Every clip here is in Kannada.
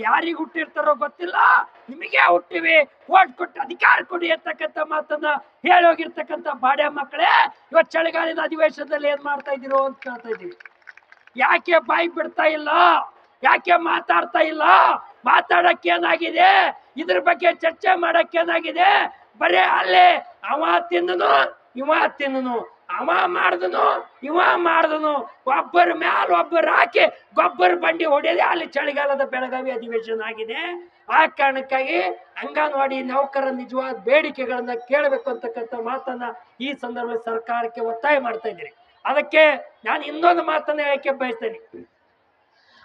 ಯಾರಿಗೆ ಹುಟ್ಟಿರ್ತಾರೋ ಗೊತ್ತಿಲ್ಲ, ನಿಮಗೆ ಹುಟ್ಟಿವಿ, ಓಟ್ ಕೊಟ್ಟು ಅಧಿಕಾರ ಕೊಡಿ ಅಂತಕ್ಕಂಥ ಮಾತನ್ನ ಹೇಳೋಗಿರ್ತಕ್ಕಂಥ ಬಾಡ್ಯ ಮಕ್ಕಳೇ, ಇವತ್ತು ಚಳಿಗಾಲದ ಅಧಿವೇಶನದಲ್ಲಿ ಏನ್ ಮಾಡ್ತಾ ಇದ್ದೀರೋ ಅಂತ ಕೇಳ್ತಾ ಇದ್ದೀವಿ. ಯಾಕೆ ಬಾಯಿ ಬಿಡ್ತಾ ಇಲ್ಲ? ಯಾಕೆ ಮಾತಾಡ್ತಾ ಇಲ್ಲ? ಮಾತಾಡಕ್ಕೆ ಏನಾಗಿದೆ? ಇದ್ರ ಬಗ್ಗೆ ಚರ್ಚೆ ಮಾಡಕ್ಕೆ ಏನಾಗಿದೆ? ಬರೇ ಅಲ್ಲೇ ಅವ ತಿಂದನು ಇವ ತಿಂದನು, ಅವ ಮಾಡ್ದನು ಇವ ಮಾಡ್ದನು, ಒಬ್ಬರ ಮ್ಯಾಲ ಒಬ್ಬರು ಹಾಕಿ ಗೊಬ್ಬರ ಬಂಡಿ ಹೊಡೆಯದೆ ಅಲ್ಲಿ ಚಳಿಗಾಲದ ಬೆಳಗಾವಿ ಅಧಿವೇಶನ ಆಗಿದೆ. ಆ ಕಾರಣಕ್ಕಾಗಿ ಅಂಗನವಾಡಿ ನೌಕರರ ನಿಜವಾದ ಬೇಡಿಕೆಗಳನ್ನ ಕೇಳಬೇಕು ಅಂತಕ್ಕಂಥ ಮಾತನ್ನ ಈ ಸಂದರ್ಭದಲ್ಲಿ ಸರ್ಕಾರಕ್ಕೆ ಒತ್ತಾಯ ಮಾಡ್ತಾ ಇದ್ದೀರಿ. ಅದಕ್ಕೆ ನಾನು ಇನ್ನೊಂದು ಮಾತನ್ನ ಹೇಳಕ್ಕೆ ಬಯಸ್ತೇನೆ.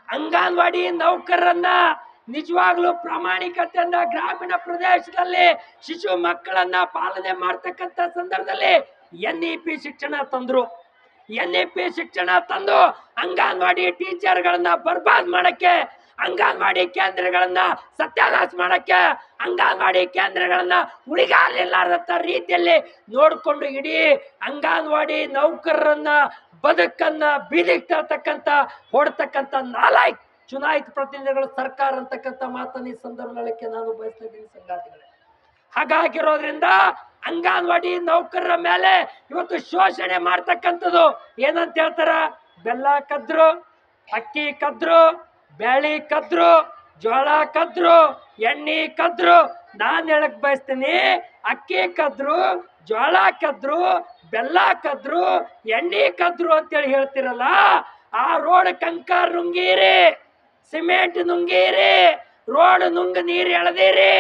ಅಂಗನವಾಡಿ ನೌಕರರನ್ನ ನಿಜವಾಗ್ಲೂ ಪ್ರಾಮಾಣಿಕತೆಯಿಂದ ಗ್ರಾಮೀಣ ಪ್ರದೇಶದಲ್ಲಿ ಶಿಶು ಮಕ್ಕಳನ್ನ ಪಾಲನೆ ಮಾಡ್ತಕ್ಕಂಥ ಸಂದರ್ಭದಲ್ಲಿ NEP ಶಿಕ್ಷಣ ತಂದ್ರು. NEP ಶಿಕ್ಷಣ ತಂದು ಅಂಗನವಾಡಿ ಟೀಚರ್ಗಳನ್ನ ಬರ್ಬಾದ್ ಮಾಡಕ್ಕೆ, ಅಂಗನವಾಡಿ ಕೇಂದ್ರಗಳನ್ನ ಸತ್ಯಾನಾಶ ಮಾಡಕ್ಕೆ, ಅಂಗನವಾಡಿ ಕೇಂದ್ರಗಳನ್ನ ಉಳಿಗಾಲಿಲ್ಲಾರದಂತ ರೀತಿಯಲ್ಲಿ ನೋಡ್ಕೊಂಡು ಇಡೀ ಅಂಗನವಾಡಿ ನೌಕರರನ್ನ ಬದುಕನ್ನ ಬೀದಿಗೆ ತರ್ತಕ್ಕಂಥ ಹೊಡ್ತಕ್ಕಂಥ ನಾಲಾಯಕ್ ಚುನಾಯಿತ ಪ್ರತಿನಿಧಿಗಳು ಸರ್ಕಾರ ಅಂತಕ್ಕಂಥ ಮಾತನ್ನ ಈ ಸಂದರ್ಭಕ್ಕೆ ನಾನು ಬಯಸ್ತಾ ಇದ್ದೀನಿ ಸಂಗಾತಿಗಳೇ. ಹಾಗಾಗಿರೋದ್ರಿಂದ ಅಂಗನವಾಡಿ ನೌಕರರ ಮೇಲೆ ಇವತ್ತು ಶೋಷಣೆ ಮಾಡ್ತಕ್ಕಂಥದ್ದು ಏನಂತ ಹೇಳ್ತಾರ? ಬೆಲ್ಲ ಕದ್ರು, ಅಕ್ಕಿ ಕದ್ರು, ಬ್ಯಾಳಿ ಕದ್ರು, ಜೋಳ ಕದ್ರು, ಎಣ್ಣೆ ಕದ್ರು. ನಾನ್ ಹೇಳಕ್ ಬಯಸ್ತೀನಿ, ಅಕ್ಕಿ ಕದ್ರು, ಜೋಳ ಕದ್ರು, ಬೆಲ್ಲ ಕದ್ರು, ಎಣ್ಣೆ ಕದ್ರು ಅಂತೇಳಿ ಹೇಳ್ತಿರಲ್ಲ, ಆ ರೋಡ್ ಕಂಕರ್ ನುಂಗೀರಿ, ಸಿಮೆಂಟ್ ನುಂಗೀರಿ, ರೋಡ್ ನುಂಗ ನೀರ್ ಎಳೆದಿರಿ,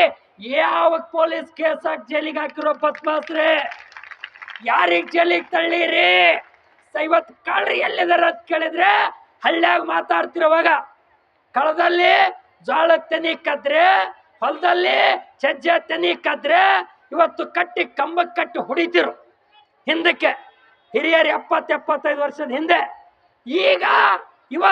ಯಾವ ಪೊಲೀಸ್ ಕೇಸ್ ಹಾಕಿ ಜೈಲಿಗೆ ಹಾಕಿರೋ ಬದ್ಮಾಸ್ರೆ, ಯಾರಿಗ್ ಜೈಲಿಗೆ ತಳ್ಳೀರಿ? ಇವತ್ತು ಕಳ್ರಿ ಎಲ್ಲಿದಾರ ಅಂತ ಕೇಳಿದ್ರೆ ಹಳ್ಳಿಯಾಗ ಮಾತಾಡ್ತಿರೋವಾಗ ಕಳದಲ್ಲಿ ಜೋಳ ತೆನಿ ಕದ್ರೆ, ಹೊಲದಲ್ಲಿ ಸಜ್ಜೆ ತೆನಿ ಕದ್ರೆ ಇವತ್ತು ಕಟ್ಟಿ ಕಂಬಕ್ಕೆ ಕಟ್ಟಿ ಹೊಡಿತಿರು ಹಿಂದಕ್ಕೆ ಹಿರಿಯರು 70-75 ವರ್ಷದ ಹಿಂದೆ. ಈಗ ಇವತ್ತು